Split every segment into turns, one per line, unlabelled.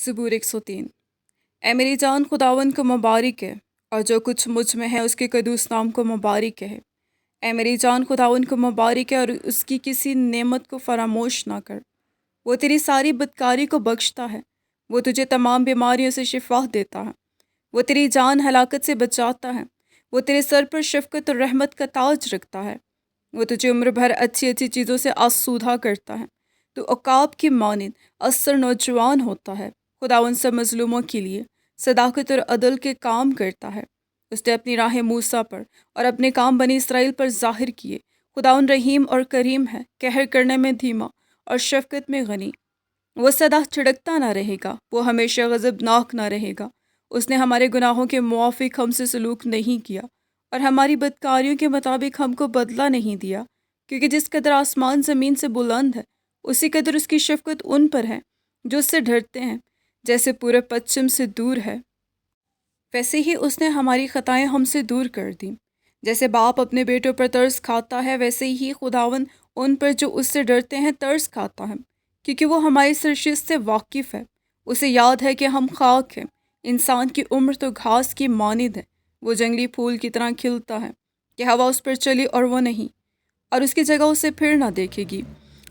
زبور 103۔ اے میری جان خداوند کو مبارک ہے، اور جو کچھ مجھ میں ہے اس کے قدوس نام کو مبارک ہے۔ اے میری جان خداوند کو مبارک ہے، اور اس کی کسی نعمت کو فراموش نہ کر۔ وہ تیری ساری بدکاری کو بخشتا ہے، وہ تجھے تمام بیماریوں سے شفا دیتا ہے، وہ تیری جان ہلاکت سے بچاتا ہے، وہ تیرے سر پر شفقت اور رحمت کا تاج رکھتا ہے، وہ تجھے عمر بھر اچھی اچھی چیزوں سے آسودہ کرتا ہے۔ تو عقاب کی مانند اثر نوجوان ہوتا ہے۔ خداوند سب مظلوموں کے لیے صداقت اور عدل کے کام کرتا ہے۔ اس نے اپنی راہیں موسیٰ پر اور اپنے کام بنی اسرائیل پر ظاہر کیے۔ خداوند رحیم اور کریم ہے، قہر کرنے میں دھیما اور شفقت میں غنی۔ وہ سدا چھڑکتا نہ رہے گا، وہ ہمیشہ غضبناک نہ رہے گا۔ اس نے ہمارے گناہوں کے موافق ہم سے سلوک نہیں کیا، اور ہماری بدکاریوں کے مطابق ہم کو بدلہ نہیں دیا، کیونکہ جس قدر آسمان زمین سے بلند ہے، اسی قدر اس کی شفقت ان پر ہے جو اس سے ڈرتے ہیں۔ جیسے پورب پچھم سے دور ہے، ویسے ہی اس نے ہماری خطائیں ہم سے دور کر دیں۔ جیسے باپ اپنے بیٹوں پر ترس کھاتا ہے، ویسے ہی خداوند ان پر جو اس سے ڈرتے ہیں ترس کھاتا ہے، کیونکہ وہ ہماری سرشت سے واقف ہے۔ اسے یاد ہے کہ ہم خاک ہیں، انسان کی عمر تو گھاس کی مانند ہے، وہ جنگلی پھول کی طرح کھلتا ہے کہ ہوا اس پر چلی اور وہ نہیں، اور اس کی جگہ اسے پھر نہ دیکھے گی۔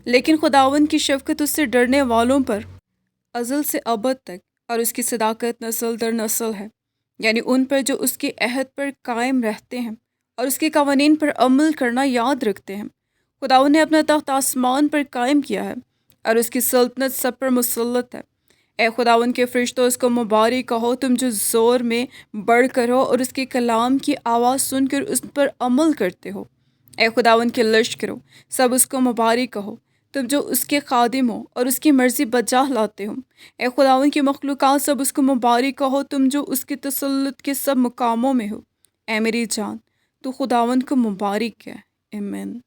لیکن خداوند کی شفقت اس سے ڈرنے والوں پر ازل سے ابد تک، اور اس کی صداقت نسل در نسل ہے، یعنی ان پر جو اس کے عہد پر قائم رہتے ہیں اور اس کے قوانین پر عمل کرنا یاد رکھتے ہیں۔ خداوند نے اپنا تخت آسمان پر قائم کیا ہے، اور اس کی سلطنت سب پر مسلط ہے۔ اے خداوند کے فرشتوں، اس کو مبارک کہو، تم جو زور میں بڑھ کر ہو اور اس کے کلام کی آواز سن کر اس پر عمل کرتے ہو۔ اے خداوند کے لشکروں، سب اس کو مبارک کہو، تم جو اس کے خادم ہو اور اس کی مرضی بجا لاتے ہو۔ اے خداوند کی مخلوقات، سب اس کو مبارک کہو، تم جو اس کے تسلط کے سب مقاموں میں ہو۔ اے میری جان، تو خداوند کو مبارک ہے۔ آمین۔